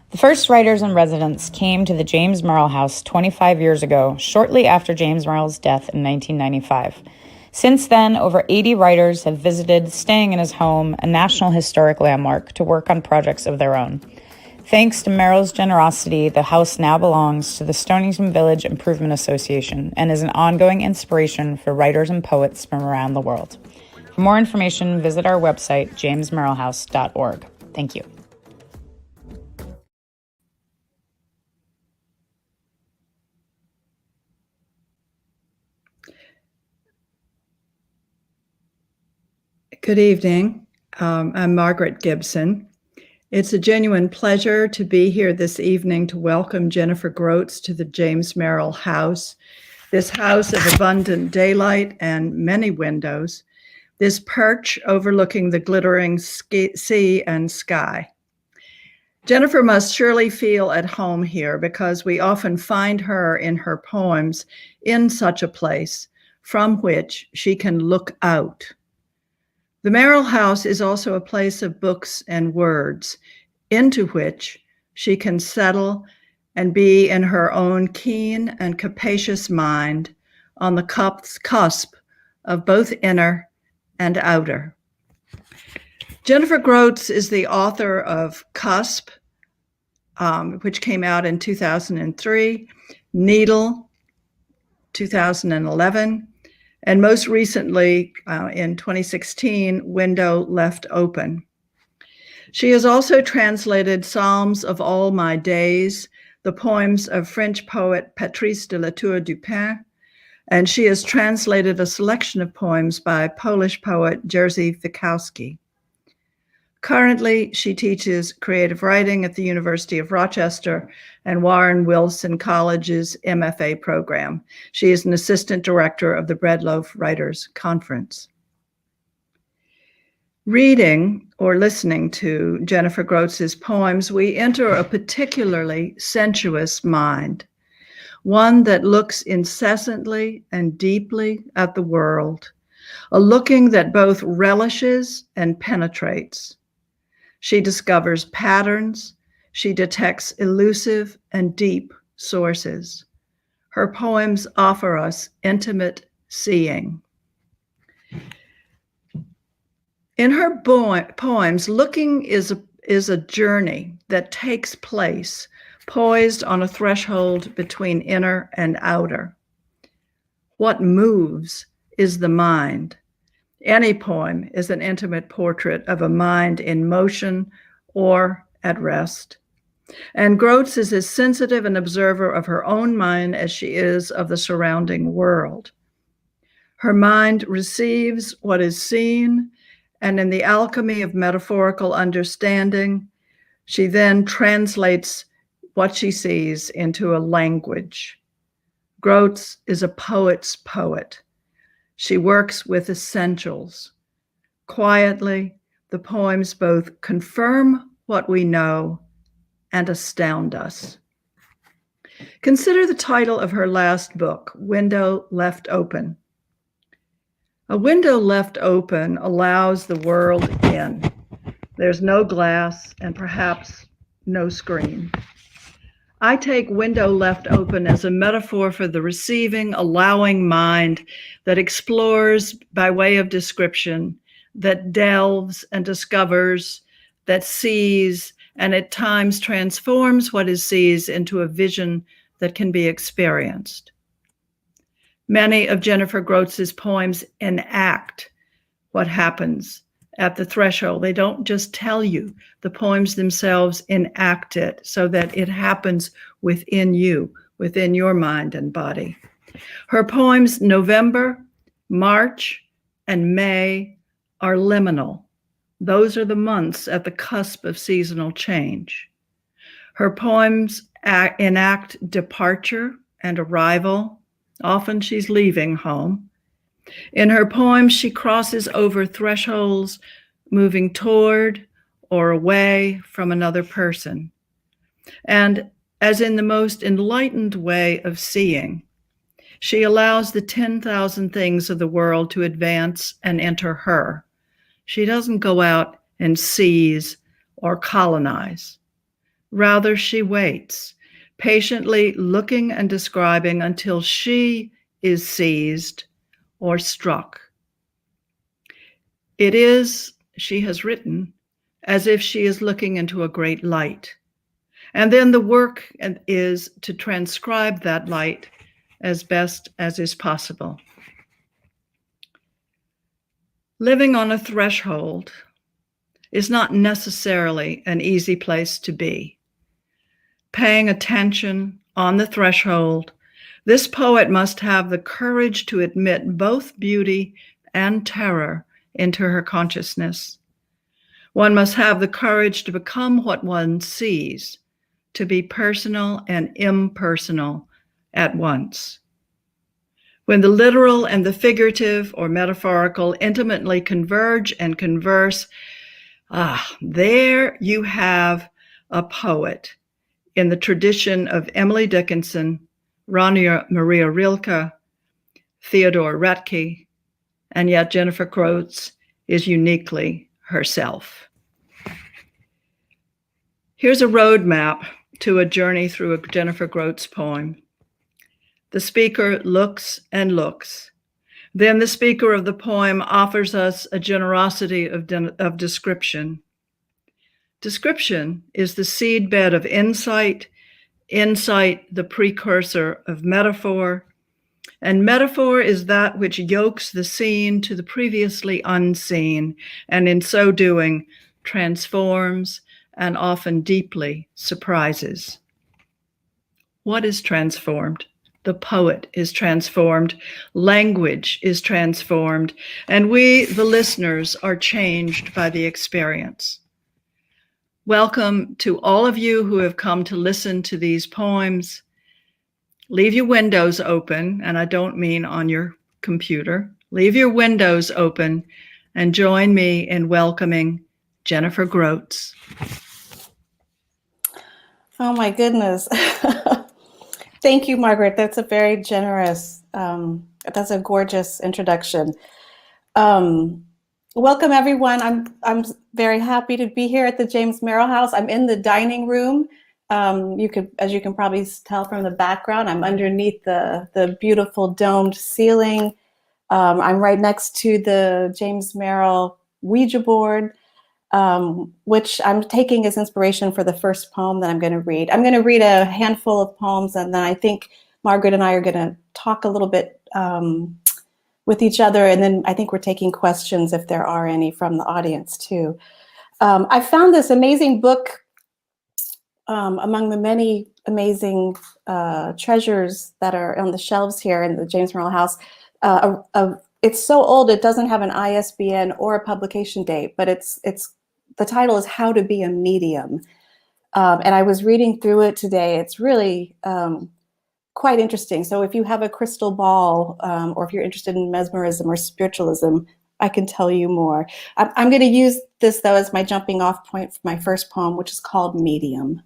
The first writers in residence came to the James Merill House 25 years ago, shortly after James Merrill's death in 1995. Since then, over 80 writers have visited, staying in his home, a National Historic Landmark, to work on projects of their own. Thanks to Merrill's generosity, the house now belongs to the Stonington Village Improvement Association and is an ongoing inspiration for writers and poets from around the world. For more information, visit our website, jamesmerrillhouse.org. Thank you. Good evening. I'm Margaret Gibson. It's a genuine pleasure to be here this evening to welcome Jennifer Grotz to the James Merill House, this house of abundant daylight and many windows, this perch overlooking the glittering sea and sky. Jennifer must surely feel at home here because we often find her in her poems in such a place from which she can look out. The Merill House is also a place of books and words into which she can settle and be in her own keen and capacious mind on the cusp of both inner and outer. Jennifer Grotz is the author of Cusp, which came out in 2003, Needle, 2011, and most recently, in 2016, Window Left Open. She has also translated Psalms of All My Days, the poems of French poet Patrice de la Tour du Pin, and she has translated a selection of poems by Polish poet Jerzy Fikowski. Currently, she teaches creative writing at the University of Rochester and Warren Wilson College's MFA program. She is an assistant director of the Breadloaf Writers Conference. Reading or listening to Jennifer Grotz's poems, we enter a particularly sensuous mind, one that looks incessantly and deeply at the world, a looking that both relishes and penetrates. She discovers patterns. She detects elusive and deep sources. Her poems offer us intimate seeing. In her poems, looking is a journey that takes place, poised on a threshold between inner and outer. What moves is the mind. Any poem is an intimate portrait of a mind in motion or at rest. And Grotz is as sensitive an observer of her own mind as she is of the surrounding world. Her mind receives what is seen, and in the alchemy of metaphorical understanding, she then translates what she sees into a language. Grotz is a poet's poet. She works with essentials. Quietly, the poems both confirm what we know and astound us. Consider the title of her last book, Window Left Open. A window left open allows the world in. There's no glass and perhaps no screen. I take window left open as a metaphor for the receiving, allowing mind that explores by way of description, that delves and discovers, that sees, and at times transforms what it sees into a vision that can be experienced. Many of Jennifer Grotz's poems enact what happens at the threshold. They don't just tell you. The poems themselves enact it so that it happens within you, within your mind and body. Her poems November, March, and May are liminal. Those are the months at the cusp of seasonal change. Her poems enact departure and arrival. Often she's leaving home. In her poems, she crosses over thresholds, moving toward or away from another person. And as in the most enlightened way of seeing, she allows the 10,000 things of the world to advance and enter her. She doesn't go out and seize or colonize. Rather, she waits, patiently looking and describing until she is seized or struck. It is, she has written, as if she is looking into a great light. And then the work is to transcribe that light as best as is possible. Living on a threshold is not necessarily an easy place to be. Paying attention on the threshold, this poet must have the courage to admit both beauty and terror into her consciousness. One must have the courage to become what one sees, to be personal and impersonal at once. When the literal and the figurative or metaphorical intimately converge and converse, there you have a poet in the tradition of Emily Dickinson, Maria Rilke, Theodore Roethke, and yet Jennifer Grotz is uniquely herself. Here's a roadmap to a journey through a Jennifer Grotz poem. The speaker looks and looks. Then the speaker of the poem offers us a generosity of description. Description is the seedbed of insight, insight the precursor of metaphor, and metaphor is that which yokes the seen to the previously unseen, and in so doing, transforms and often deeply surprises. What is transformed? The poet is transformed, language is transformed, and we, the listeners, are changed by the experience. Welcome to all of you who have come to listen to these poems. Leave your windows open, and I don't mean on your computer. Leave your windows open and join me in welcoming Jennifer Grotz. Oh my goodness. Thank you, Margaret. That's a very generous, that's a gorgeous introduction. Welcome everyone. I'm very happy to be here at the James Merill House. I'm in the dining room. As you can probably tell from the background, I'm underneath the beautiful domed ceiling. I'm right next to the James Merill Ouija board, which I'm taking as inspiration for the first poem that I'm going to read. I'm going to read a handful of poems, and then I think Margaret and I are going to talk a little bit with each other, and then I think we're taking questions if there are any from the audience too. I found this amazing book among the many amazing treasures that are on the shelves here in the James Merill House. It's so old it doesn't have an ISBN or a publication date, but the title is How to Be a Medium. And I was reading through it today. It's really quite interesting. So if you have a crystal ball, or if you're interested in mesmerism or spiritualism, I can tell you more. I'm going to use this, though, as my jumping off point for my first poem, which is called Medium.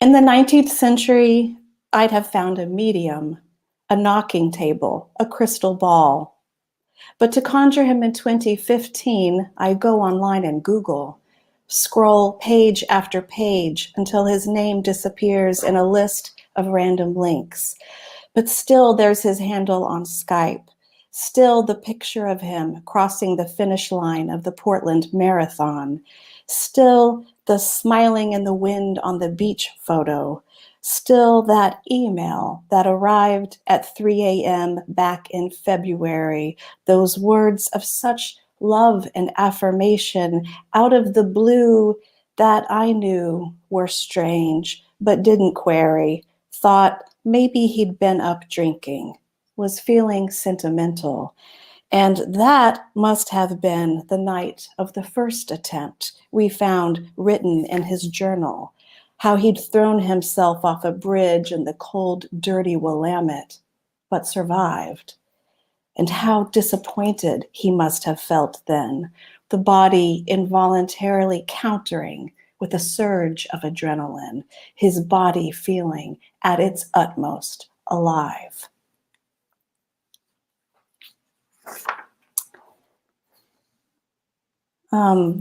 In the 19th century, I'd have found a medium, a knocking table, a crystal ball. But to conjure him in 2015, I go online and Google, scroll page after page until his name disappears in a list of random links. But still there's his handle on Skype, still the picture of him crossing the finish line of the Portland Marathon, still the smiling in the wind on the beach photo, still that email that arrived at 3 a.m. back in February, those words of such love and affirmation out of the blue that I knew were strange, but didn't query, thought maybe he'd been up drinking, was feeling sentimental. And that must have been the night of the first attempt we found written in his journal, how he'd thrown himself off a bridge in the cold, dirty Willamette, but survived. And how disappointed he must have felt then, the body involuntarily countering with a surge of adrenaline, his body feeling at its utmost alive.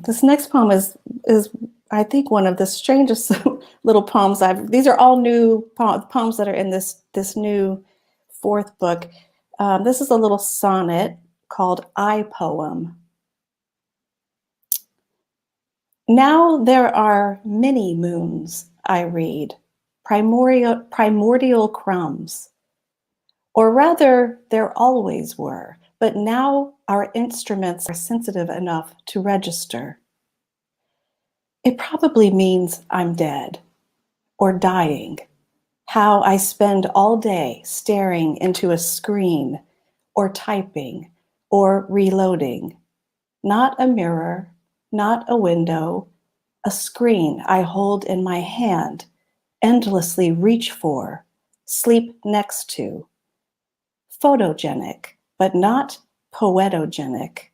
This next poem is I think one of the strangest little poems these are all new poems that are in this new fourth book. This is a little sonnet called I Poem. Now there are many moons, I read, primordial crumbs. Or rather, there always were, but now our instruments are sensitive enough to register. It probably means I'm dead or dying. How I spend all day staring into a screen or typing or reloading. Not a mirror, not a window, a screen I hold in my hand, endlessly reach for, sleep next to. Photogenic, but not poetogenic.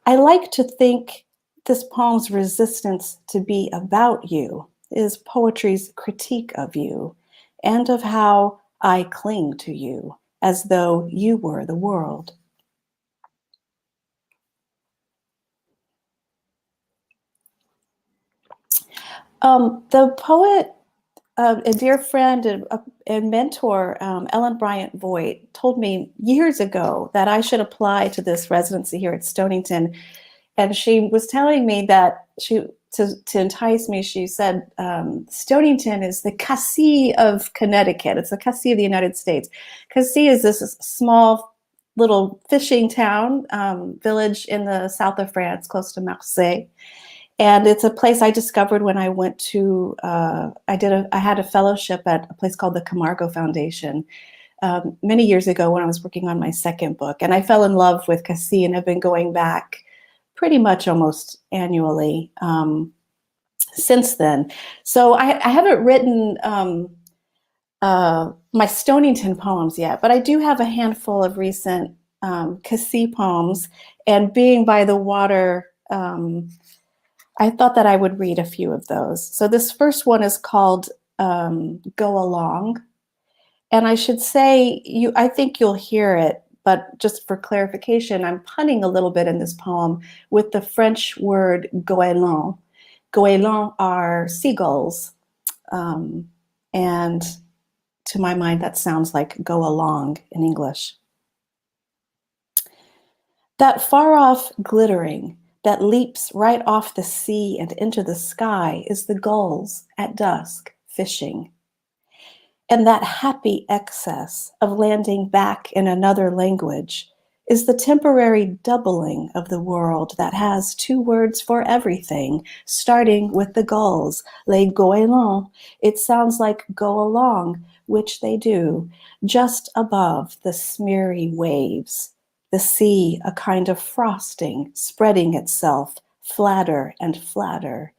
I like to think this poem's resistance to be about you is poetry's critique of you and of how I cling to you as though you were the world. The poet, a dear friend and mentor, Ellen Bryant Voigt, told me years ago that I should apply to this residency here at Stonington. And she was telling me that to entice me, she said, Stonington is the Cassis of Connecticut. It's the Cassis of the United States. Cassis is this small little fishing town, village in the south of France, close to Marseille. And it's a place I discovered when I went to, I had a fellowship at a place called the Camargo Foundation many years ago when I was working on my second book. And I fell in love with Cassis and have been going back pretty much almost annually since then. So I haven't written my Stonington poems yet, but I do have a handful of recent Cassis poems. And being by the water, I thought that I would read a few of those. So this first one is called Go Along. And I should say, I think you'll hear it, but just for clarification, I'm punning a little bit in this poem with the French word goéland. Goélands are seagulls. And to my mind, that sounds like go along in English. That far off glittering that leaps right off the sea and into the sky is the gulls at dusk fishing. And that happy excess of landing back in another language is the temporary doubling of the world that has two words for everything, starting with the gulls, les goélands. It sounds like go along, which they do, just above the smeary waves. The sea, a kind of frosting, spreading itself flatter and flatter.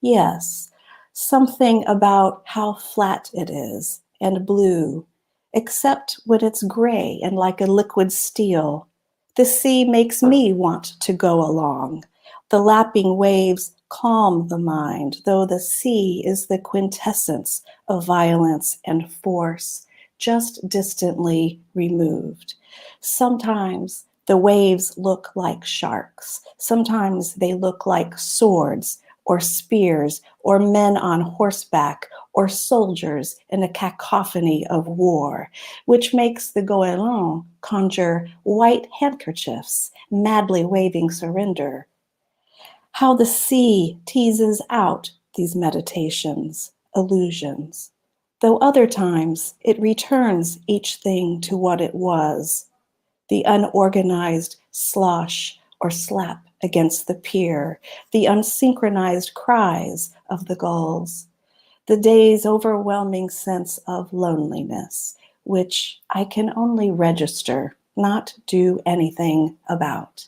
Yes, something about how flat it is and blue, except when it's gray and like a liquid steel. The sea makes me want to go along. The lapping waves calm the mind, though the sea is the quintessence of violence and force, just distantly removed. Sometimes the waves look like sharks. Sometimes they look like swords or spears or men on horseback or soldiers in a cacophony of war, which makes the goéland conjure white handkerchiefs, madly waving surrender. How the sea teases out these meditations, illusions, though other times it returns each thing to what it was, the unorganized slosh or slap against the pier, the unsynchronized cries of the gulls, the day's overwhelming sense of loneliness, which I can only register, not do anything about.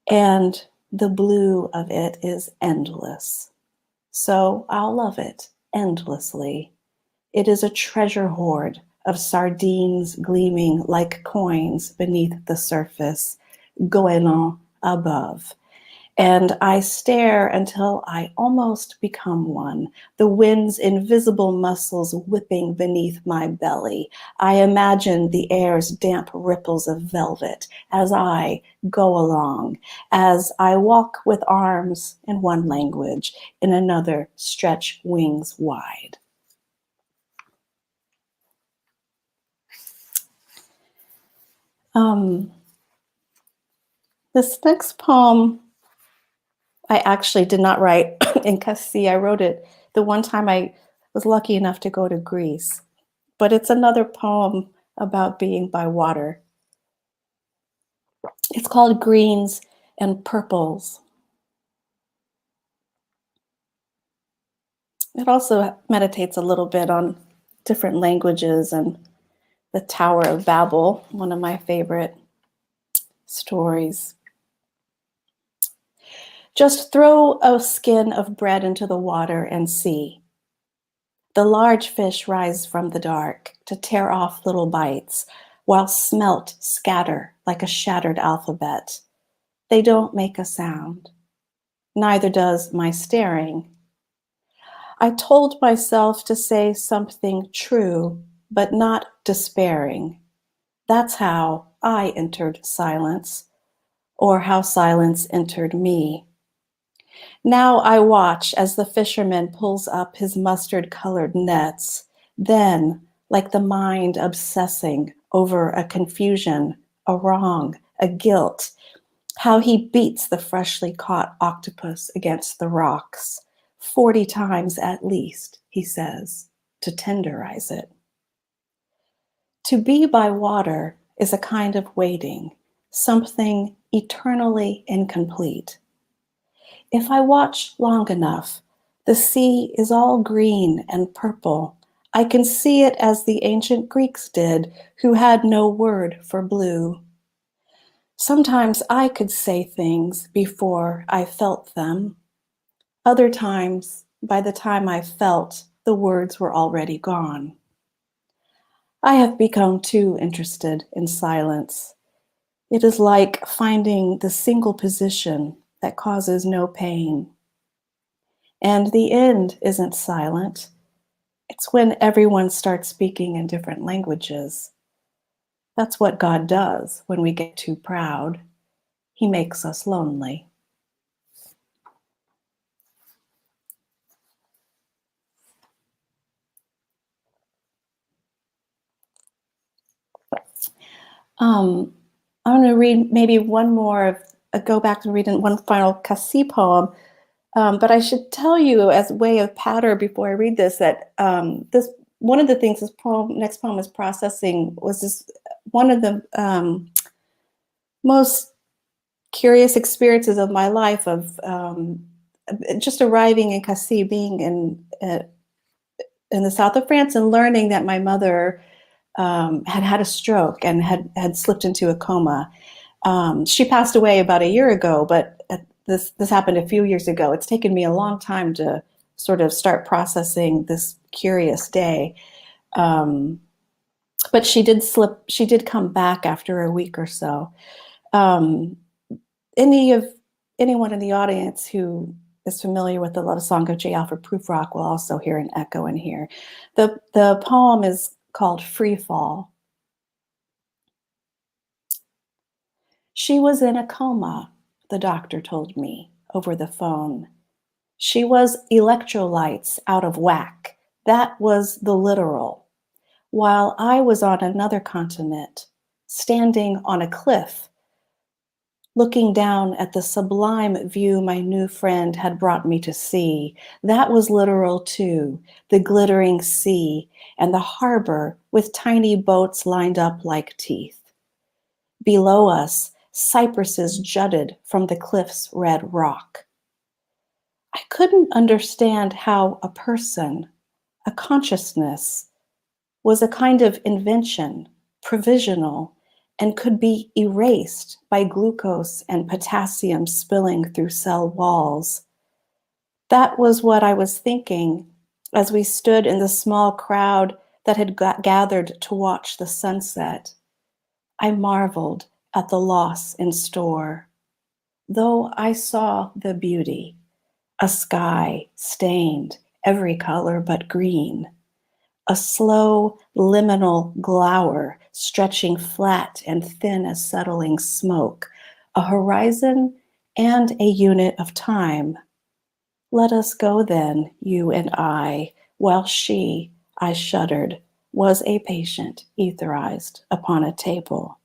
And the blue of it is endless. So I'll love it endlessly. It is a treasure hoard of sardines gleaming like coins beneath the surface, goéland above. And I stare until I almost become one, the wind's invisible muscles whipping beneath my belly. I imagine the air's damp ripples of velvet as I go along, as I walk with arms in one language, in another stretch wings wide. This next poem I actually did not write in Cassis. I wrote it the one time I was lucky enough to go to Greece. But it's another poem about being by water. It's called Greens and Purples. It also meditates a little bit on different languages and the Tower of Babel, one of my favorite stories. Just throw a skin of bread into the water and see. The large fish rise from the dark to tear off little bites, while smelt scatter like a shattered alphabet. They don't make a sound. Neither does my staring. I told myself to say something true, but not despairing. That's how I entered silence, or how silence entered me. Now I watch as the fisherman pulls up his mustard-colored nets, then, like the mind obsessing over a confusion, a wrong, a guilt, how he beats the freshly caught octopus against the rocks, 40 times at least, he says, to tenderize it. To be by water is a kind of waiting, something eternally incomplete. If I watch long enough, the sea is all green and purple. I can see it as the ancient Greeks did, who had no word for blue. Sometimes I could say things before I felt them. Other times, by the time I felt, the words were already gone. I have become too interested in silence. It is like finding the single position that causes no pain. And the end isn't silent. It's when everyone starts speaking in different languages. That's what God does when we get too proud. He makes us lonely. I'm going to read maybe one more, go back to reading one final Cassis poem. But I should tell you, as a way of patter before I read this, that this one of the things this next poem is processing was this one of the most curious experiences of my life of just arriving in Cassis, being in the south of France, and learning that my mother had had a stroke and had slipped into a coma. She passed away about a year ago, but this happened a few years ago. It's taken me a long time to sort of start processing this curious day. But she did come back after a week or so. Anyone in the audience who is familiar with the Love Song of J. Alfred Prufrock will also hear an echo in here. The poem is called Free Fall. She was in a coma, the doctor told me over the phone. She was electrolytes out of whack. That was the literal. While I was on another continent, standing on a cliff, looking down at the sublime view my new friend had brought me to see. That was literal too, the glittering sea and the harbor with tiny boats lined up like teeth. Below us, cypresses jutted from the cliff's red rock. I couldn't understand how a person, a consciousness, was a kind of invention, provisional, and could be erased by glucose and potassium spilling through cell walls. That was what I was thinking as we stood in the small crowd that had gathered to watch the sunset. I marveled at the loss in store. though I saw the beauty, a sky stained every color but green, a slow liminal glower stretching flat and thin as settling smoke, a horizon and a unit of time. Let us go then, you and I, while she, I shuddered, was a patient, etherized upon a table.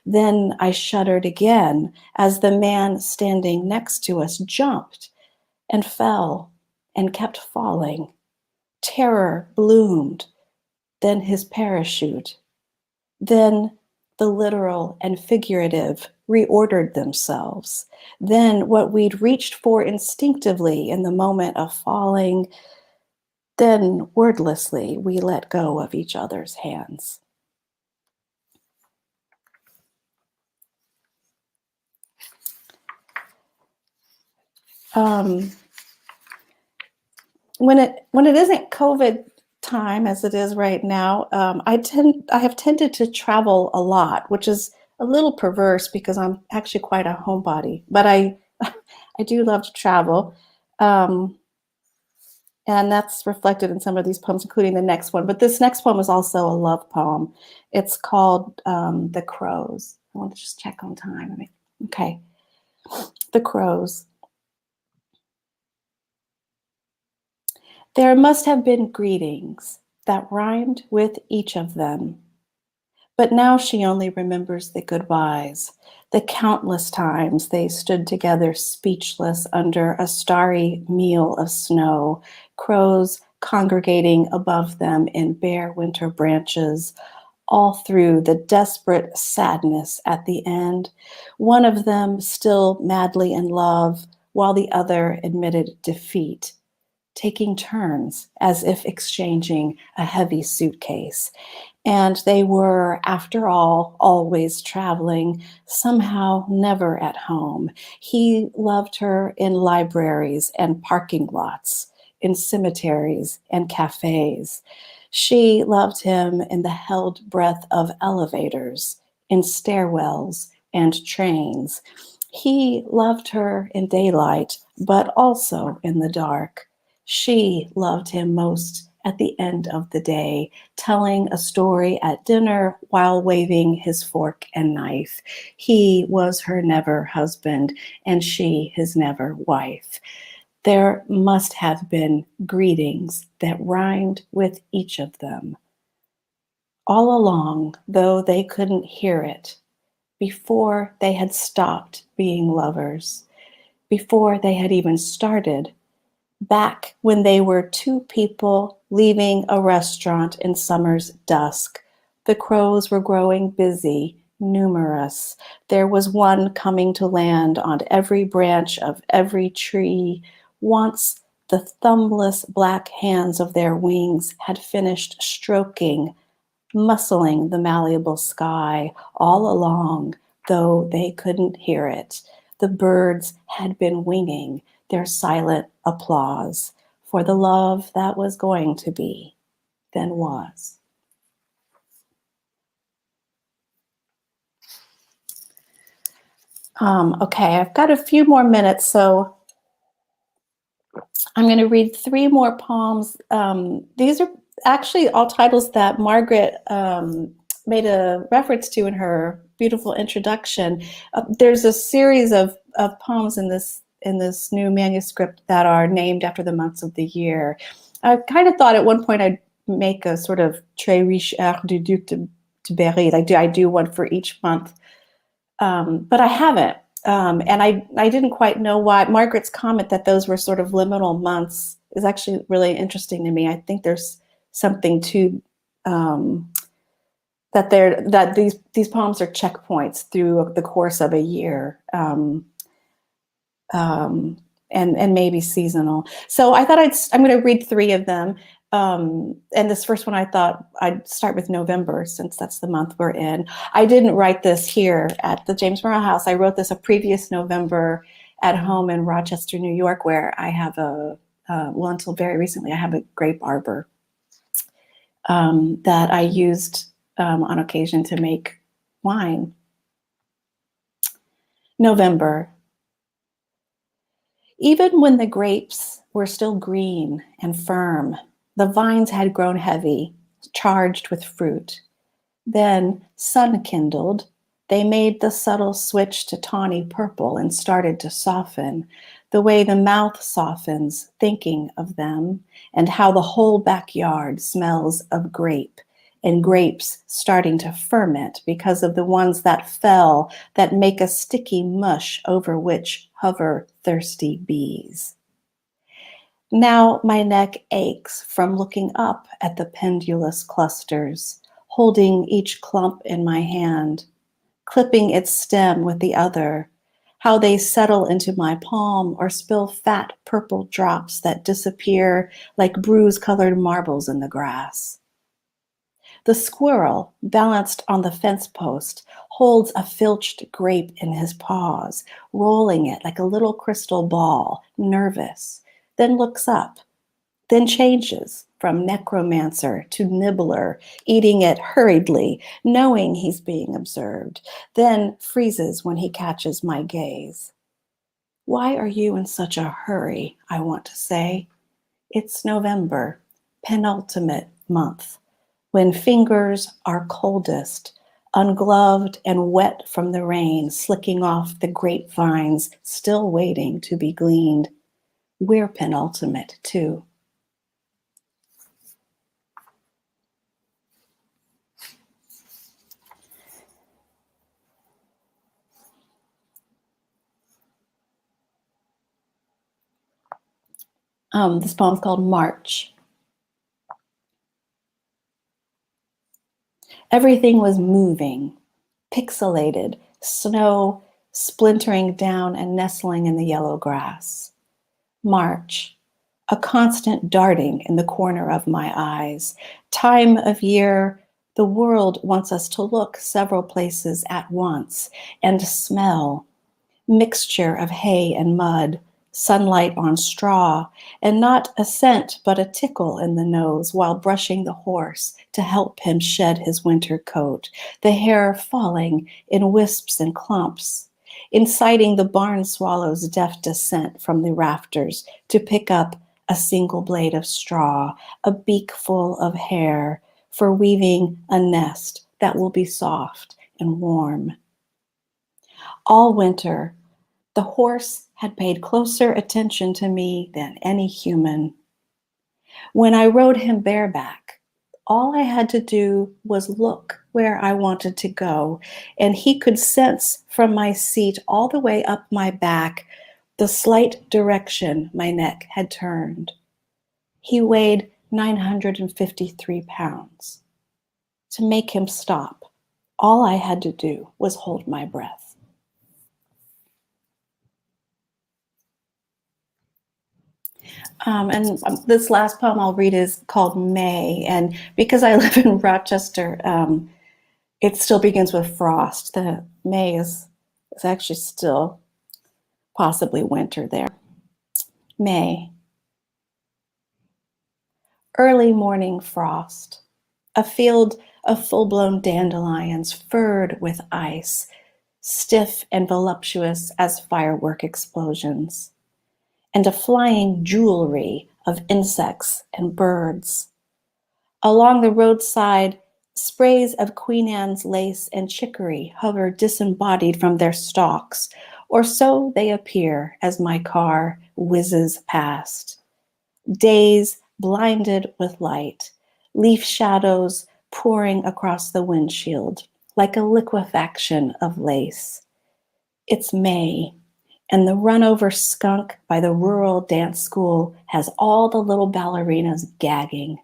Then I shuddered again as the man standing next to us jumped and fell and kept falling. Terror bloomed, then his parachute. Then the literal and figurative reordered themselves. Then what we'd reached for instinctively in the moment of falling, then wordlessly we let go of each other's hands. When it isn't COVID time as it is right now, I have tended to travel a lot, which is a little perverse because I'm actually quite a homebody, but I do love to travel. And that's reflected in some of these poems, including the next one. But this next poem is also a love poem. It's called The Crows. I want to just check on time. Okay. The Crows. There must have been greetings that rhymed with each of them. But now she only remembers the goodbyes, the countless times they stood together speechless under a starry meal of snow, crows congregating above them in bare winter branches, all through the desperate sadness at the end, one of them still madly in love, while the other admitted defeat, taking turns as if exchanging a heavy suitcase. And they were, after all, always traveling, somehow never at home. He loved her in libraries and parking lots, in cemeteries and cafes. She loved him in the held breath of elevators, in stairwells and trains. He loved her in daylight, but also in the dark. She loved him most at the end of the day, telling a story at dinner while waving his fork and knife. He was her never husband, and she his never wife. There must have been greetings that rhymed with each of them. All along, though they couldn't hear it, before they had stopped being lovers, before they had even started, back when they were two people leaving a restaurant in summer's dusk. The crows were growing busy, numerous. There was one coming to land on every branch of every tree. Once the thumbless black hands of their wings had finished stroking, muscling the malleable sky all along, though they couldn't hear it. The birds had been winging their silent applause for the love that was going to be, then was. Okay, I've got a few more minutes, so I'm going to read three more poems. These are actually all titles that Margaret made a reference to in her beautiful introduction. There's a series of poems in this new manuscript that are named after the months of the year. I kind of thought at one point I'd make a sort of très riche air du Duc de Berry. Like, I do one for each month, but I haven't. And I didn't quite know why. Margaret's comment that those were sort of liminal months is actually really interesting to me. I think there's something to that these poems are checkpoints through the course of a year, and maybe seasonal. So I thought I'm going to read three of them. And this first one, I thought I'd start with November, since that's the month we're in. I didn't write this here at the James Merill House. I wrote this a previous November at home in Rochester, New York, where I have well, until very recently, I have a grape arbor that I used on occasion to make wine. November. Even when the grapes were still green and firm, the vines had grown heavy, charged with fruit. Then, sun-kindled, they made the subtle switch to tawny purple and started to soften, the way the mouth softens thinking of them, and how the whole backyard smells of grape, and grapes starting to ferment because of the ones that fell that make a sticky mush over which hover thirsty bees. Now my neck aches from looking up at the pendulous clusters, holding each clump in my hand, clipping its stem with the other, how they settle into my palm or spill fat purple drops that disappear like bruise-colored marbles in the grass. The squirrel, balanced on the fence post, holds a filched grape in his paws, rolling it like a little crystal ball, nervous, then looks up, then changes from necromancer to nibbler, eating it hurriedly, knowing he's being observed, then freezes when he catches my gaze. Why are you in such a hurry, I want to say. It's November, penultimate month, when fingers are coldest, ungloved and wet from the rain, slicking off the grapevines still waiting to be gleaned. We're penultimate too. This poem's called March. Everything was moving, pixelated, snow splintering down and nestling in the yellow grass. March, a constant darting in the corner of my eyes. Time of year, the world wants us to look several places at once and smell. Mixture of hay and mud, sunlight on straw, and not a scent but a tickle in the nose while brushing the horse to help him shed his winter coat, the hair falling in wisps and clumps, inciting the barn swallow's deft descent from the rafters to pick up a single blade of straw, a beakful of hair, for weaving a nest that will be soft and warm. All winter, the horse had paid closer attention to me than any human. When I rode him bareback, all I had to do was look where I wanted to go, and he could sense from my seat all the way up my back the slight direction my neck had turned. He weighed 953 pounds. To make him stop, all I had to do was hold my breath. And this last poem I'll read is called May. And because I live in Rochester, it still begins with frost. The May is actually still possibly winter there. May. Early morning frost. A field of full-blown dandelions furred with ice, stiff and voluptuous as firework explosions, and a flying jewelry of insects and birds. Along the roadside, sprays of Queen Anne's lace and chicory hover disembodied from their stalks, or so they appear as my car whizzes past. Days blinded with light, leaf shadows pouring across the windshield like a liquefaction of lace. It's May, and the run-over skunk by the rural dance school has all the little ballerinas gagging.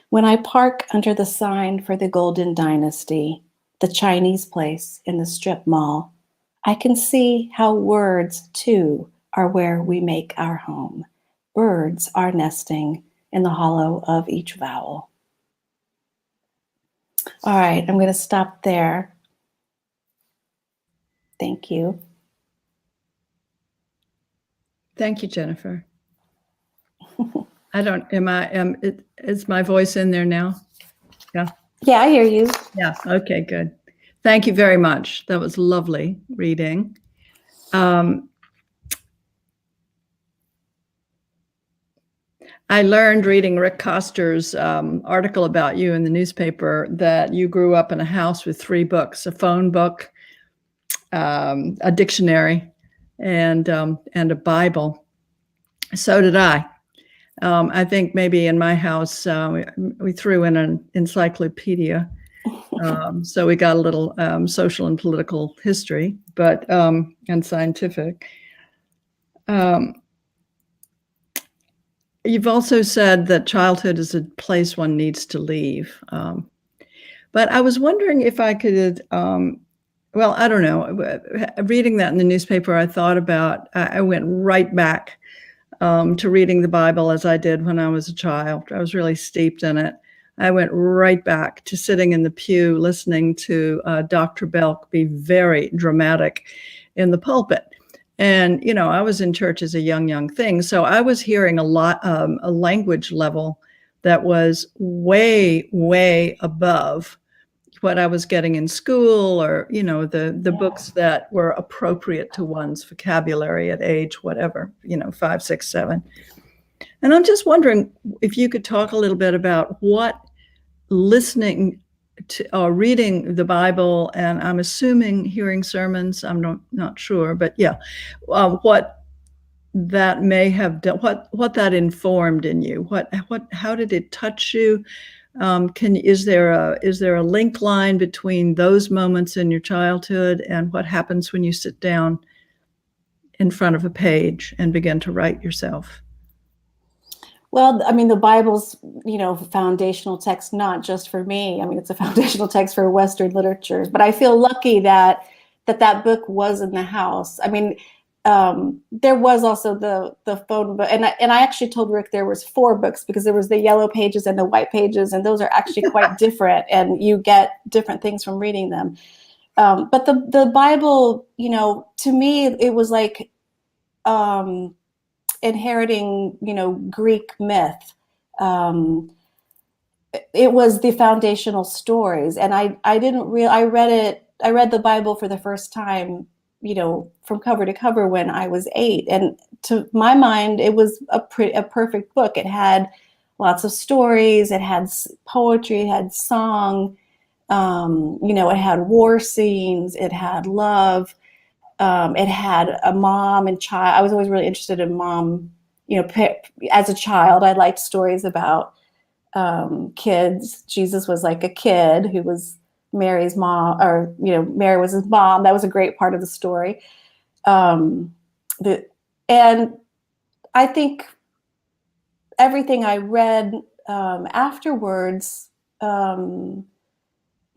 When I park under the sign for the Golden Dynasty, the Chinese place in the strip mall, I can see how words, too, are where we make our home. Birds are nesting in the hollow of each vowel. All right, I'm going to stop there. Thank you. Thank you, Jennifer. Is my voice in there now? Yeah. Yeah, I hear you. Yeah. Okay, good. Thank you very much. That was lovely reading. I learned reading Rick Coster's article about you in the newspaper that you grew up in a house with 3 books: a phone book, a dictionary, and a Bible. So did I. I think maybe in my house we threw in an encyclopedia, so we got a little social and political history, but and scientific. You've also said that childhood is a place one needs to leave. But I was wondering if I could, well, I don't know. Reading that in the newspaper, I went right back to reading the Bible as I did when I was a child. I was really steeped in it. I went right back to sitting in the pew listening to Dr. Belk be very dramatic in the pulpit. And, you know, I was in church as a young thing. So I was hearing a language level that was way above what I was getting in school, or, you know, the books that were appropriate to one's vocabulary at age, whatever, you know, 5, 6, 7. And I'm just wondering if you could talk a little bit about what listening to or reading the Bible, and I'm assuming hearing sermons, I'm not sure, but yeah, what that may have done, what that informed in you, how did it touch you? Is there a link line between those moments in your childhood and what happens when you sit down in front of a page and begin to write yourself? Well, I mean, the Bible's, you know, foundational text, not just for me. I mean, it's a foundational text for Western literatures, but I feel lucky that book was in the house. I mean, there was also the phone book, and I actually told Rick there was 4 books, because there was the yellow pages and the white pages, and those are actually quite different, and you get different things from reading them. But the Bible, you know, to me, it was like inheriting, you know, Greek myth. It was the foundational stories, and I read the Bible for the first time, you know, from cover to cover when I was 8, and to my mind, it was a perfect book. It had lots of stories, it had poetry, it had song, you know, it had war scenes, it had love. It had a mom and child. I was always really interested in mom, you know, as a child. I liked stories about kids. Jesus was like a kid who was Mary's mom, or, you know, Mary was his mom. That was a great part of the story. And I think everything I read afterwards,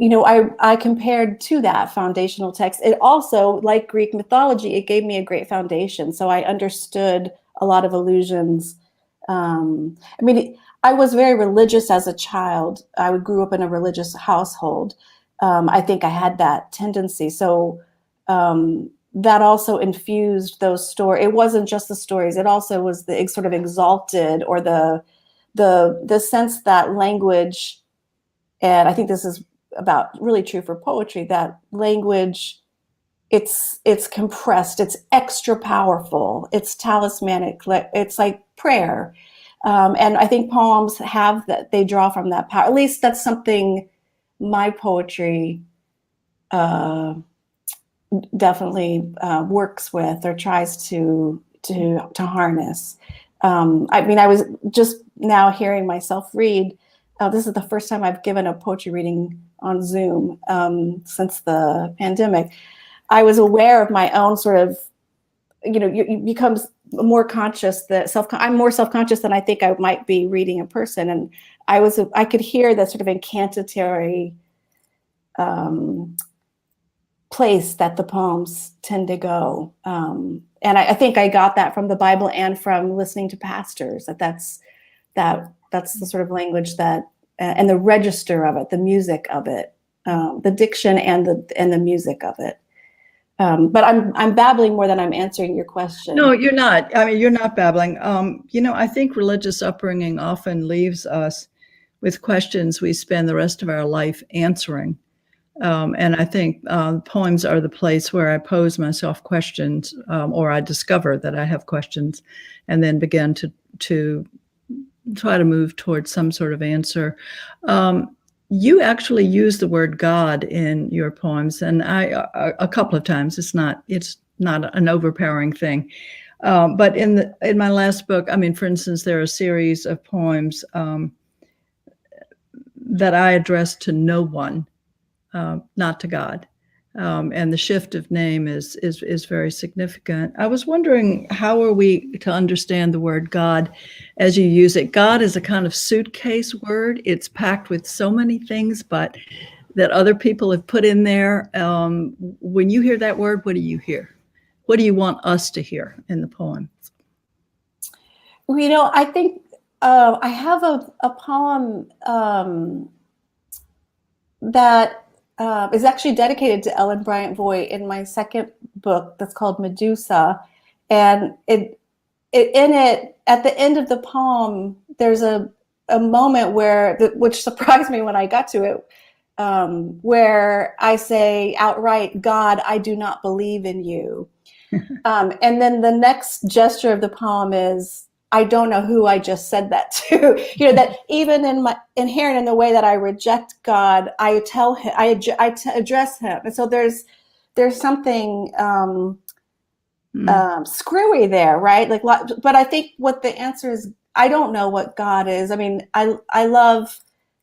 you know, I compared to that foundational text. It also, like Greek mythology, it gave me a great foundation. So I understood a lot of allusions. I mean, I was very religious as a child. I grew up in a religious household. I think I had that tendency. So that also infused those stories. It wasn't just the stories. It also was the sort of exalted, or the sense that language, and I think this is about really true for poetry, that language, it's compressed, it's extra powerful, it's talismanic, it's like prayer. And I think poems have that, they draw from that power. At least that's something my poetry definitely works with, or tries to harness. I mean, I was just now hearing myself read. This is the first time I've given a poetry reading on Zoom since the pandemic. I was aware of my own sort of, you know, you become more conscious that I'm more self-conscious than I think I might be reading in person. And I could hear that sort of incantatory place that the poems tend to go. And I think I got that from the Bible and from listening to pastors, that's the sort of language that, and the register of it, the music of it, the diction and the music of it. But I'm babbling more than I'm answering your question. No, you're not. I mean, you're not babbling. You know, I think religious upbringing often leaves us with questions we spend the rest of our life answering. And I think poems are the place where I pose myself questions, or I discover that I have questions, and then begin to try to move towards some sort of answer. You actually use the word God in your poems, and a couple of times. It's not an overpowering thing. But in my last book, I mean, for instance, there are a series of poems that I address to no one, not to God. And the shift of name is very significant. I was wondering, how are we to understand the word God as you use it? God is a kind of suitcase word. It's packed with so many things, but that other people have put in there. When you hear that word, what do you hear? What do you want us to hear in the poem? I think I have a poem that is actually dedicated to Ellen Bryant Voigt in my second book that's called Medusa. And in it, at the end of the poem, there's a moment which surprised me when I got to it, where I say outright, God, I do not believe in you. And then the next gesture of the poem is, I don't know who I just said that to. That even inherent in the way that I reject God, I tell him, I address him. And so there's something screwy there, right? But I think what the answer is, I don't know what God is. I mean, I love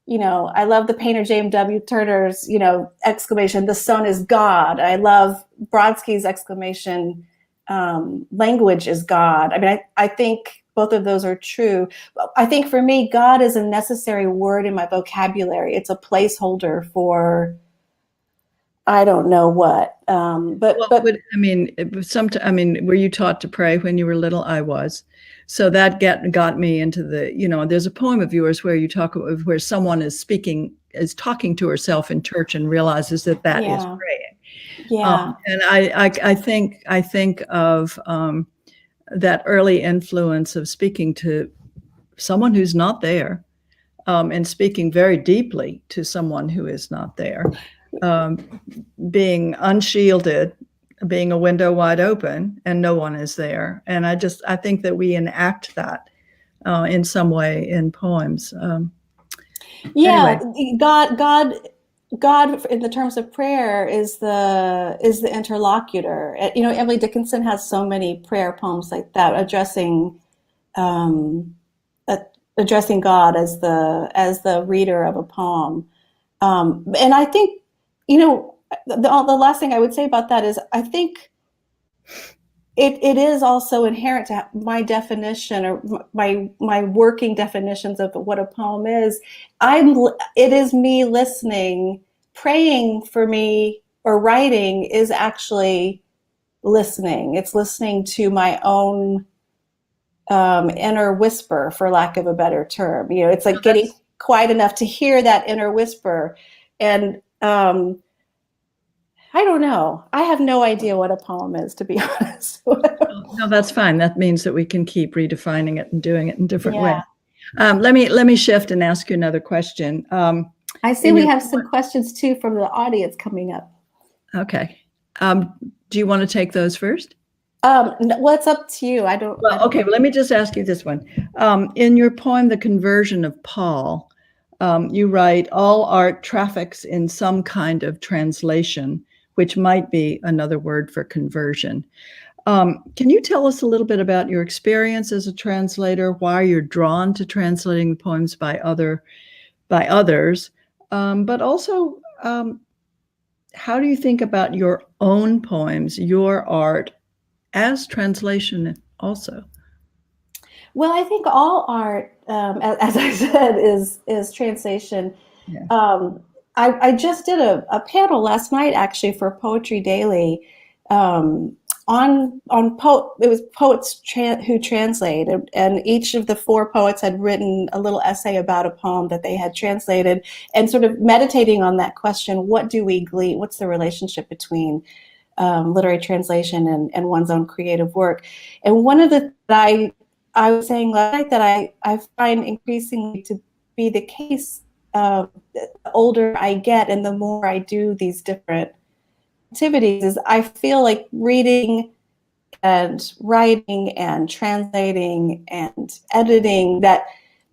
the painter James W. Turner's, exclamation, the sun is God. I love Brodsky's exclamation, language is God. I mean, I think both of those are true. I think for me, God is a necessary word in my vocabulary. It's a placeholder for, I don't know what. But I mean, were you taught to pray when you were little? I was. So that got me into there's a poem of yours where you talk about where someone is talking to herself in church and realizes that is praying. Yeah. And I think of that early influence of speaking to someone who's not there, and speaking very deeply to someone who is not there, being unshielded, being a window wide open, and no one is there. And I think that we enact that in some way in poems. Anyway. God, in the terms of prayer, is the interlocutor. Emily Dickinson has so many prayer poems like that, addressing God as the reader of a poem. And I think, the last thing I would say about that is, I think it is also inherent to my definition, or my working definitions of what a poem is. It is me listening. Praying for me, or writing, is actually listening. It's listening to my own inner whisper, for lack of a better term. It's like getting quiet enough to hear that inner whisper. And I don't know. I have no idea what a poem is, to be honest. No, that's fine. That means that we can keep redefining it and doing it in different ways. Let me shift and ask you another question. I see we have some questions too from the audience coming up. Okay. Do you want to take those first? What's up to you? Okay. Well, let me just ask you this one. In your poem, The Conversion of Paul, you write, all art traffics in some kind of translation, which might be another word for conversion. Can you tell us a little bit about your experience as a translator, why you're drawn to translating the poems by others, but also how do you think about your own poems, your art, as translation also? Well, I think all art, as I said, is translation. Yeah. I just did a panel last night, actually, for Poetry Daily, it was poets who translated, and each of the 4 poets had written a little essay about a poem that they had translated, and sort of meditating on that question: what do we glean? What's the relationship between literary translation and one's own creative work? And one of the I was saying last night that I find increasingly to be the case, the older I get and the more I do these different activities, is I feel like reading and writing and translating and editing, that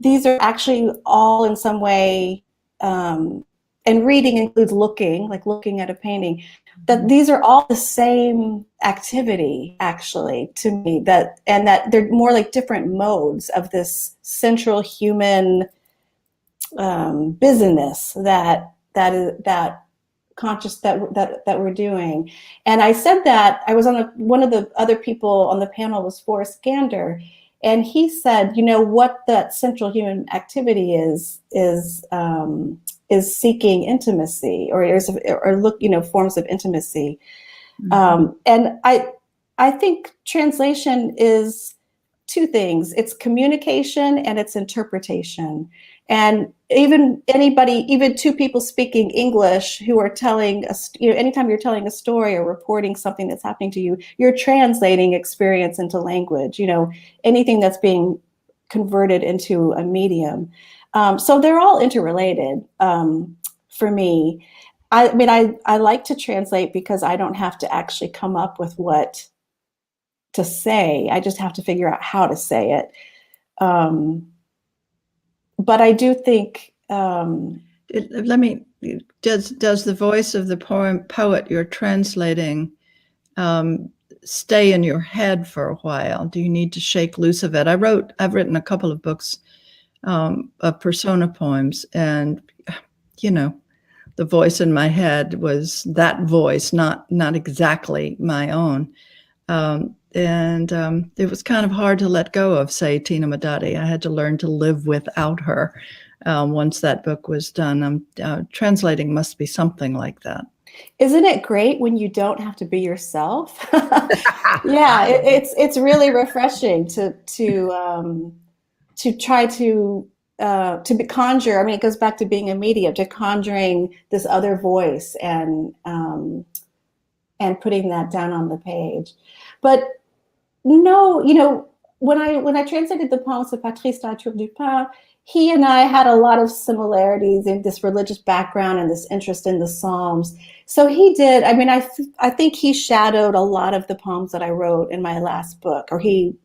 these are actually all in some way, and reading includes looking, like looking at a painting, that these are all the same activity, actually, to me, that they're more like different modes of this central human business that conscious that we're doing. And I said that I was on one of the other people on the panel was Forrest Gander, and he said, what that central human activity is seeking intimacy, or look, forms of intimacy. Mm-hmm. And I think translation is two things. It's communication and it's interpretation. And even two people speaking English who are telling anytime you're telling a story or reporting something that's happening to you, you're translating experience into language, anything that's being converted into a medium. So they're all interrelated for me. I mean, I like to translate because I don't have to actually come up with what to say. I just have to figure out how to say it. But I do think. Does the voice of the poet you're translating stay in your head for a while? Do you need to shake loose of it? I've written a couple of books of persona poems, and the voice in my head was that voice, not exactly my own. And it was kind of hard to let go of, say, Tina Modotti. I had to learn to live without her once that book was done. Translating must be something like that. Isn't it great when you don't have to be yourself? Yeah, it's really refreshing to try to conjure. I mean, it goes back to being a medium, to conjuring this other voice and putting that down on the page. But no, when I translated the poems of Patrice Dupin, he and I had a lot of similarities in this religious background and this interest in the Psalms. So he did. I mean, I think he shadowed a lot of the poems that I wrote in my last book, or he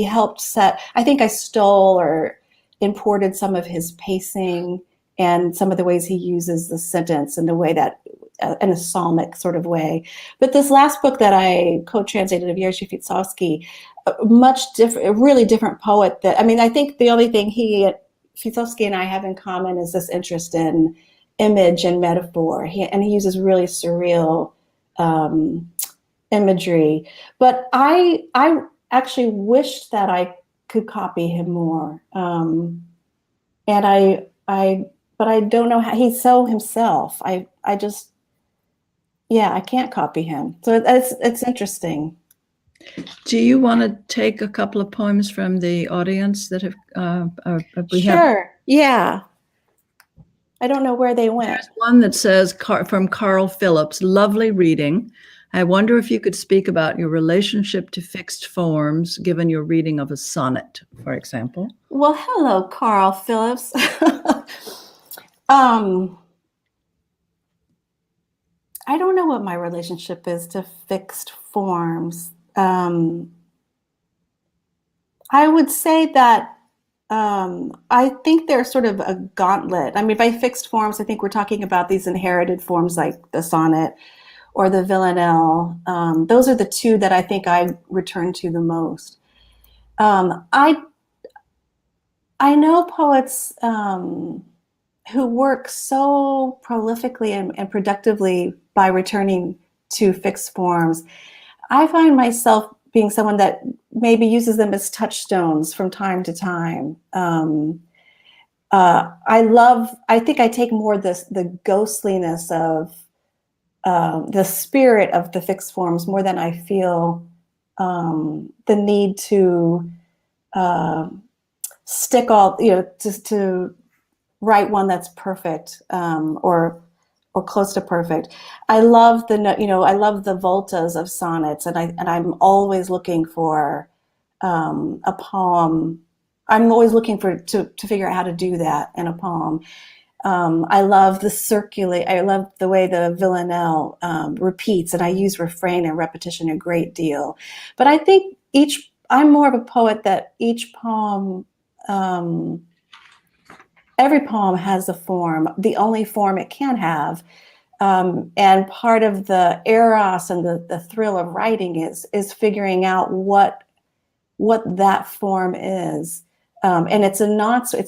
helped set. I think I stole or imported some of his pacing and some of the ways he uses the sentence and the way that in a psalmic sort of way. But this last book that I co-translated of Jerzy Fitzowski, a really different poet. I think the only thing Fitzowski and I have in common is this interest in image and metaphor. He uses really surreal imagery. But I actually wished that I could copy him more. But I don't know how. He's so himself. I can't copy him. So it's interesting. Do you want to take a couple of poems from the audience that have? Sure. Yeah. I don't know where they went. There's one that says, from Carl Phillips, lovely reading. I wonder if you could speak about your relationship to fixed forms, given your reading of a sonnet, for example. Well, hello, Carl Phillips. I don't know what my relationship is to fixed forms. I would say that I think they're sort of a gauntlet. I mean, by fixed forms, I think we're talking about these inherited forms like the sonnet or the villanelle. Those are the two that I think I return to the most. I know poets who work so prolifically and productively by returning to fixed forms. I find myself being someone that maybe uses them as touchstones from time to time. I think I take more the ghostliness of the spirit of the fixed forms more than I feel the need to stick all, just to write one that's perfect or close to perfect. I love the voltas of sonnets, and I'm always looking for a poem. I'm always looking to figure out how to do that in a poem. I love I love the way the villanelle repeats, and I use refrain and repetition a great deal. But I think I'm more of a poet that each poem every poem has a form, the only form it can have. And part of the eros and the thrill of writing is figuring out what that form is. And it's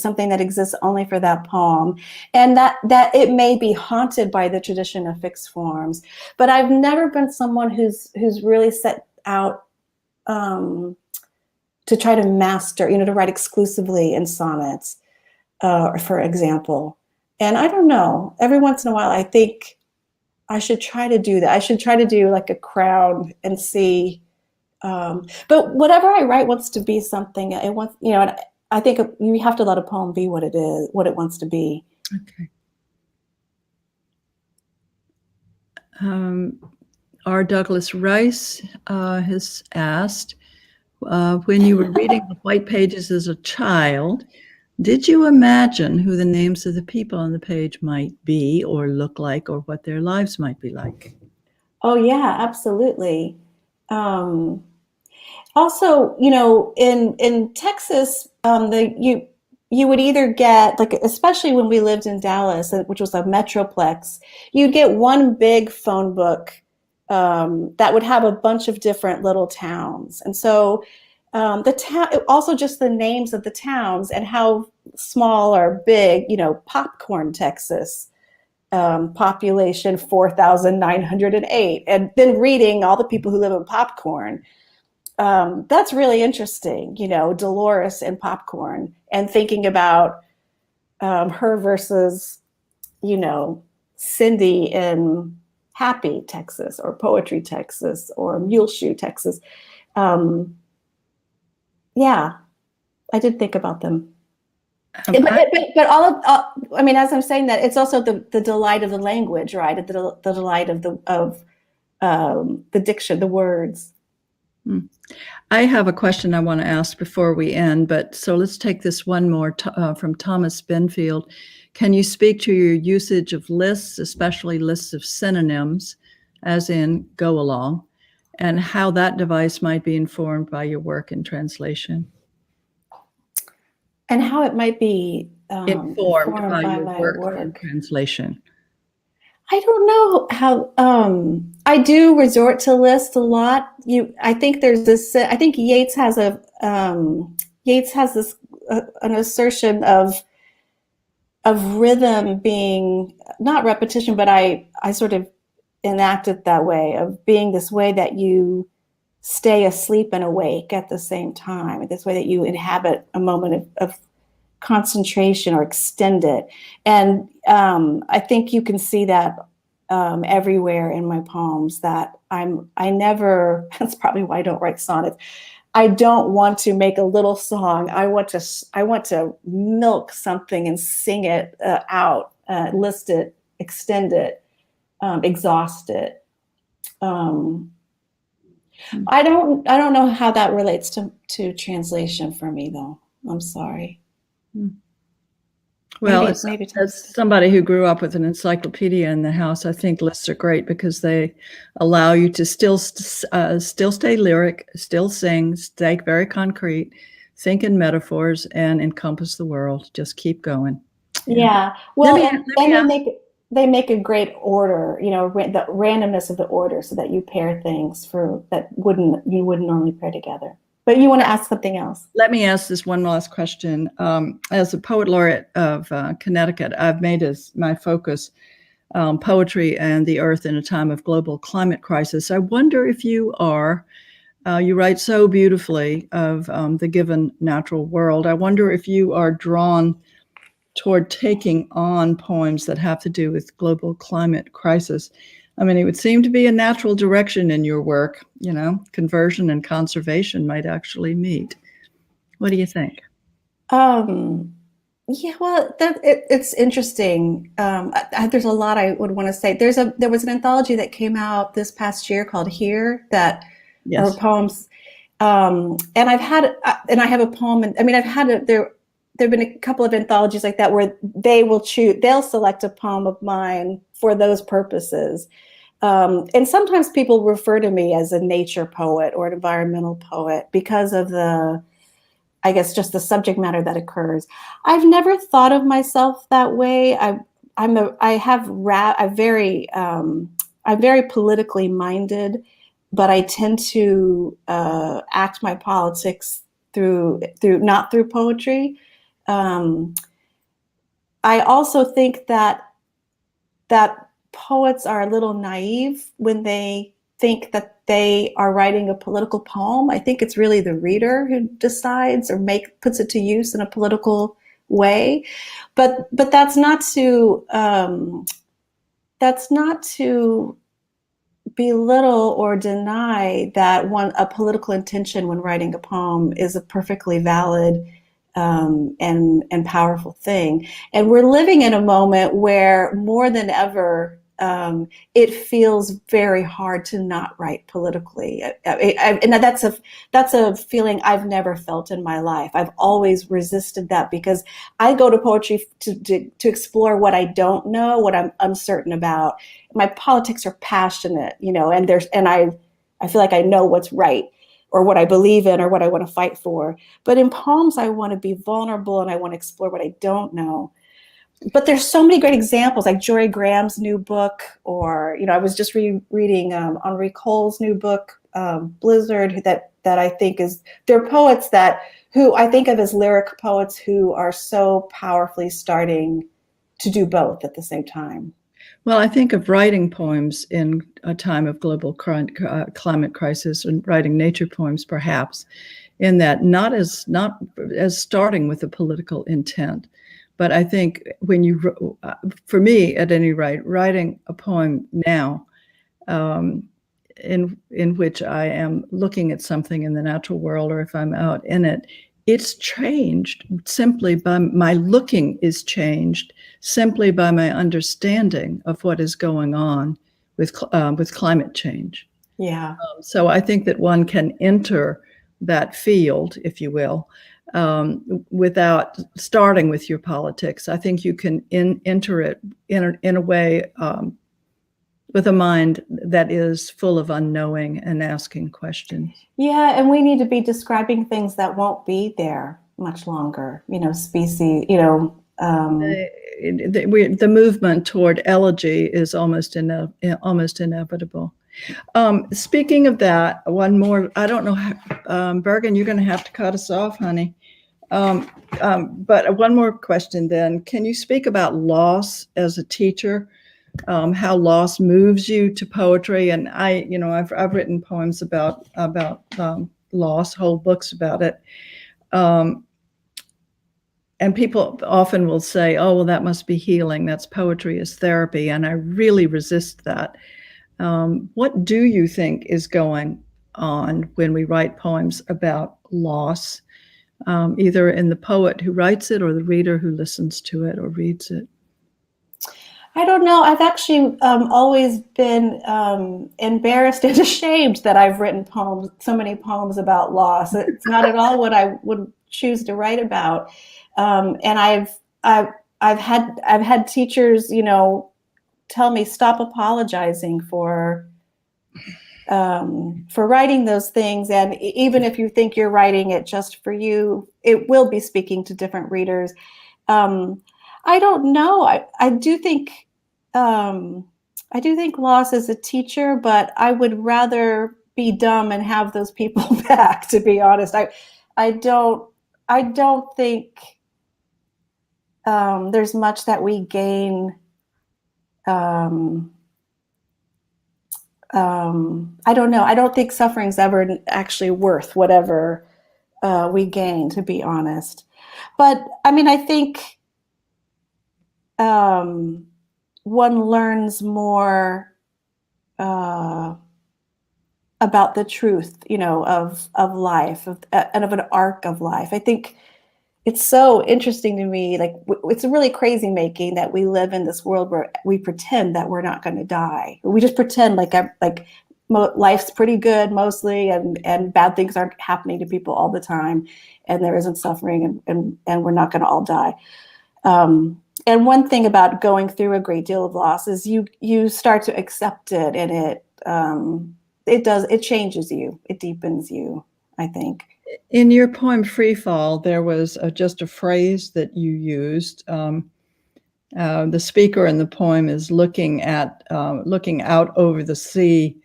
something that exists only for that poem, and that it may be haunted by the tradition of fixed forms. But I've never been someone who's really set out to try to master, to write exclusively in sonnets, for example. And I don't know, every once in a while, I think I should try to do that. I should try to do like a crowd and see. But whatever I write wants to be something. It wants, and I think you have to let a poem be what it is, what it wants to be. Okay. R. Douglas Rice has asked, when you were reading the white pages as a child, did you imagine who the names of the people on the page might be or look like, or what their lives might be like? Oh yeah, absolutely. Also, in Texas, you would either get, like, especially when we lived in Dallas, which was a metroplex, you'd get one big phone book that would have a bunch of different little towns. And so the town, also just the names of the towns and how small or big, Popcorn, Texas, population 4,908, and then reading all the people who live in Popcorn. That's really interesting, Dolores and Popcorn, and thinking about her versus, Cindy in Happy, Texas, or Poetry, Texas, or Muleshoe, Texas. Yeah, I did think about them. But as I'm saying that, it's also the delight of the language, right? The delight of the diction, the words. I have a question I want to ask before we end, but so let's take this one more from Thomas Benfield. Can you speak to your usage of lists, especially lists of synonyms, as in go along, and how that device might be informed by your work in translation? And how it might be informed by your work in translation. I don't know how. I do resort to lists a lot. I think there's this. I think Yeats has this an assertion of rhythm being not repetition, but I sort of enact it that way, of being this way that you stay asleep and awake at the same time. This way that you inhabit a moment of concentration or extend it. And I think you can see that everywhere in my poems, that I never, that's probably why I don't write sonnets. I don't want to make a little song. I want to milk something and sing it out, list it, extend it, exhaust it. I don't know how that relates to translation for me, though. I'm sorry. Well, maybe as somebody who grew up with an encyclopedia in the house, I think lists are great because they allow you to still stay lyric, still sing, stay very concrete, think in metaphors, and encompass the world. Just keep going. Yeah. Well, they make a great order, the randomness of the order, so that you pair things that you wouldn't normally pair together. But you want to ask something else? Let me ask this one last question. As a poet laureate of Connecticut, I've made as my focus poetry and the earth in a time of global climate crisis. I wonder if you write so beautifully of the given natural world. I wonder if you are drawn toward taking on poems that have to do with global climate crisis. I mean, it would seem to be a natural direction in your work. Conversion and conservation might actually meet. What do you think? Yeah, well, it's interesting. There's a lot I would want to say. There was an anthology that came out this past year called Here, that are poems. And I have a poem, there've been a couple of anthologies like that where they'll select a poem of mine for those purposes. And sometimes people refer to me as a nature poet or an environmental poet because of I guess just the subject matter that occurs. I've never thought of myself that way. I'm very politically minded, but I tend to act my politics through not through poetry. I also think that poets are a little naive when they think that they are writing a political poem. I think it's really the reader who decides or puts it to use in a political way. But that's not to belittle or deny that a political intention when writing a poem is a perfectly valid and powerful thing. And we're living in a moment where more than ever, it feels very hard to not write politically. And that's a feeling I've never felt in my life. I've always resisted that because I go to poetry to explore what I don't know, what I'm uncertain about. My politics are passionate, and I feel like I know what's right, or what I believe in, or what I want to fight for. But in poems, I want to be vulnerable and I want to explore what I don't know. But there's so many great examples, like Jory Graham's new book, or I was just reading Henri Cole's new book, Blizzard, that I think they're poets who I think of as lyric poets who are so powerfully starting to do both at the same time. Well, I think of writing poems in a time of global climate crisis, and writing nature poems, perhaps, in that not as starting with a political intent, but I think for me at any rate, writing a poem now, in which I am looking at something in the natural world, or if I'm out in it, it's changed simply by my looking is changed simply by my understanding of what is going on with climate change. Yeah. So I think that one can enter that field, if you will, without starting with your politics. I think you can enter it in a way with a mind that is full of unknowing and asking questions. Yeah, and we need to be describing things that won't be there much longer. Species. The movement toward elegy is almost inevitable. Speaking of that, one more. I don't know, Bergen, you're going to have to cut us off, honey. But one more question then. Can you speak about loss as a teacher? How loss moves you to poetry? And I've written poems about loss, whole books about it. And people often will say, "Oh, well, that must be healing. That's poetry is therapy." And I really resist that. What do you think is going on when we write poems about loss, either in the poet who writes it or the reader who listens to it or reads it? I don't know. I've actually always been embarrassed and ashamed that I've written so many poems about loss. It's not at all what I would choose to write about. And I've had teachers, tell me, stop apologizing for writing those things. And even if you think you're writing it just for you, it will be speaking to different readers. I don't know. I do think loss is a teacher, but I would rather be dumb and have those people back, to be honest. I don't think there's much that we gain. I don't know. I don't think suffering's ever actually worth whatever we gain, to be honest. But I mean, I think one learns more about the truth, of life, and of an arc of life. I think it's so interesting to me. Like, it's really crazy making that we live in this world where we pretend that we're not going to die. We just pretend like life's pretty good mostly, and bad things aren't happening to people all the time, and there isn't suffering, and we're not going to all die. And one thing about going through a great deal of loss is you start to accept it, and it changes you, it deepens you, I think. In your poem Free Fall, there was just a phrase that you used. The speaker in the poem is looking out over the sea.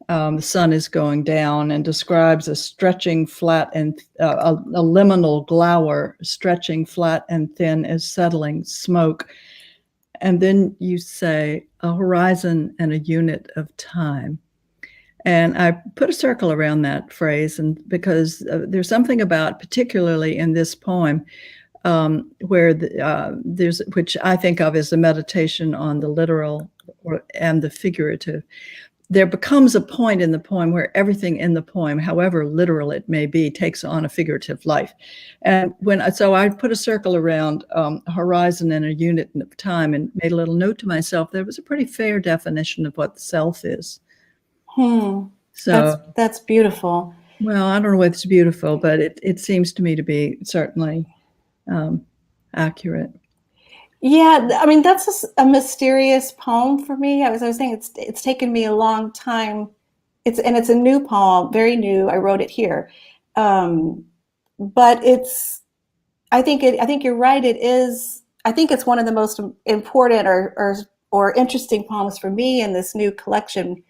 The sun is going down, and describes a stretching flat and a liminal glower stretching flat and thin as settling smoke. And then you say a horizon and a unit of time. And I put a circle around that phrase, and because there's something about, particularly in this poem, where there's, which I think of as a meditation on the literal and the figurative. There becomes a point in the poem where everything in the poem, however literal it may be, takes on a figurative life. And so I put a circle around horizon and a unit of time, and made a little note to myself. There was a pretty fair definition of what the self is. So that's beautiful. Well, I don't know whether it's beautiful, but it seems to me to be certainly accurate. Yeah, I mean, that's a mysterious poem for me. I was saying it's taken me a long time. It's a new poem, very new. I wrote it here, but I think you're right. It is. I think it's one of the most important or interesting poems for me in this new collection,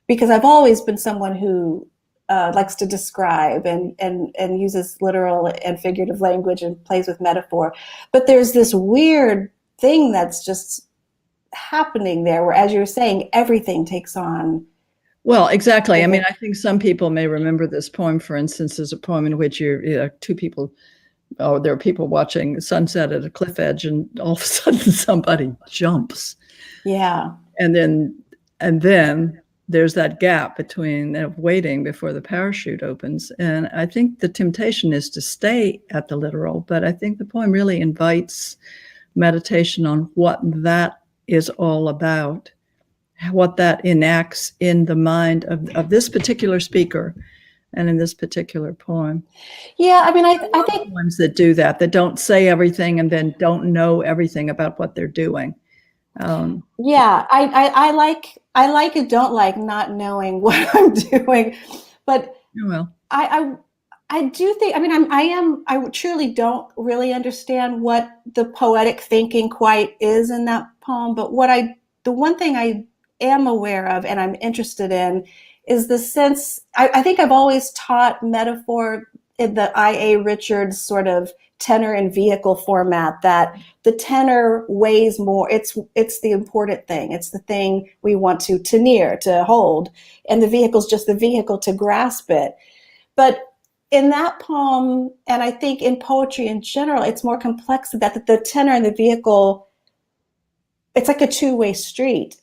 because I've always been someone who likes to describe and uses literal and figurative language and plays with metaphor. But there's this weird thing that's just happening there, where, as you were saying, everything takes on. Well, exactly. I mean, I think some people may remember this poem, for instance, as a poem in which there are people watching sunset at a cliff edge, and all of a sudden somebody jumps. Yeah. And then there's that gap between waiting before the parachute opens. And I think the temptation is to stay at the literal, but I think the poem really invites meditation on what that is all about, what that enacts in the mind of this particular speaker and in this particular poem. Yeah, I mean, I think poems that do that don't say everything and then don't know everything about what they're doing. Yeah, I like and don't like not knowing what I'm doing, but well, I do think, I mean, I truly don't really understand what the poetic thinking quite is in that poem, but the one thing I am aware of and I'm interested in is the sense, I think I've always taught metaphor in the I.A. Richards sort of tenor and vehicle format, that the tenor weighs more. It's the important thing. It's the thing we want to near, to hold. And the vehicle's just the vehicle to grasp it. But in that poem, and I think in poetry in general, it's more complex than that the tenor and the vehicle, it's like a two-way street.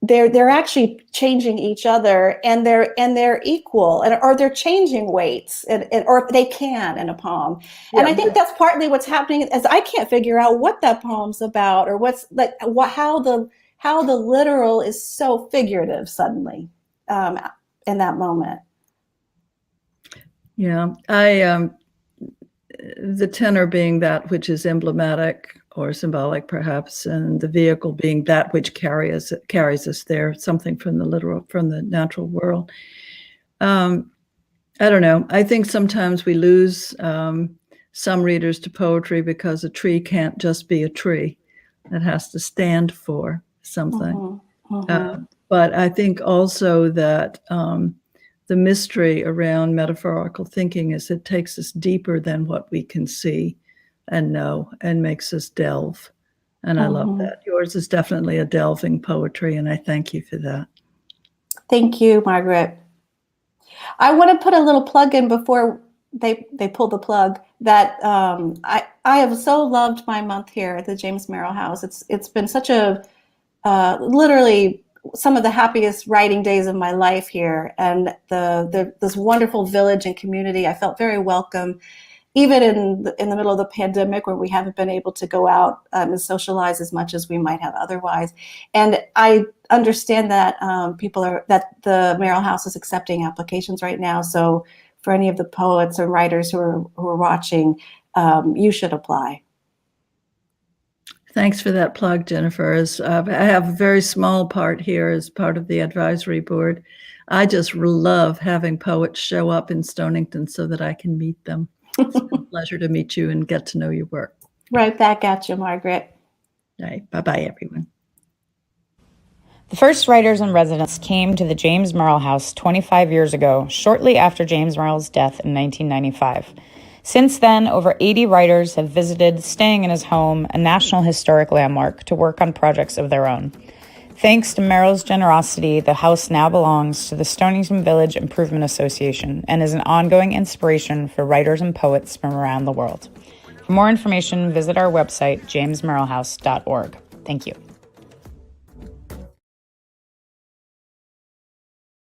They're actually changing each other, and they're equal, or they're changing weights, or they can in a poem. And I think that's partly what's happening, as I can't figure out what that poem's about, or how the literal is so figurative suddenly in that moment. Yeah, the tenor being that which is emblematic or symbolic, perhaps, and the vehicle being that which carries us there, something from the literal, from the natural world. I don't know. I think sometimes we lose some readers to poetry because a tree can't just be a tree. It has to stand for something. But I think also that the mystery around metaphorical thinking is it takes us deeper than what we can see and know, and makes us delve. And I love that. Yours is definitely a delving poetry, and I thank you for that. Thank you, Margaret. I want to put a little plug in before they pull the plug, that I have so loved my month here at the James Merill House. It's been such a literally some of the happiest writing days of my life here, and this wonderful village and community. I felt very welcome, even in the middle of the pandemic, where we haven't been able to go out and socialize as much as we might have otherwise. And I understand that that the Merill House is accepting applications right now. So for any of the poets or writers who are watching, you should apply. Thanks for that plug, Jennifer. I have a very small part here as part of the advisory board. I just love having poets show up in Stonington so that I can meet them. It's a pleasure to meet you and get to know your work. Right back at you, Margaret. All right. Bye-bye, everyone. The first writers in residence came to the James Merill house 25 years ago, shortly after James Merrill's death in 1995. Since then, over 80 writers have visited, staying in his home, a National Historic Landmark, to work on projects of their own. Thanks to Merrill's generosity, the house now belongs to the Stonington Village Improvement Association and is an ongoing inspiration for writers and poets from around the world. For more information, visit our website, jamesmerrillhouse.org. Thank you.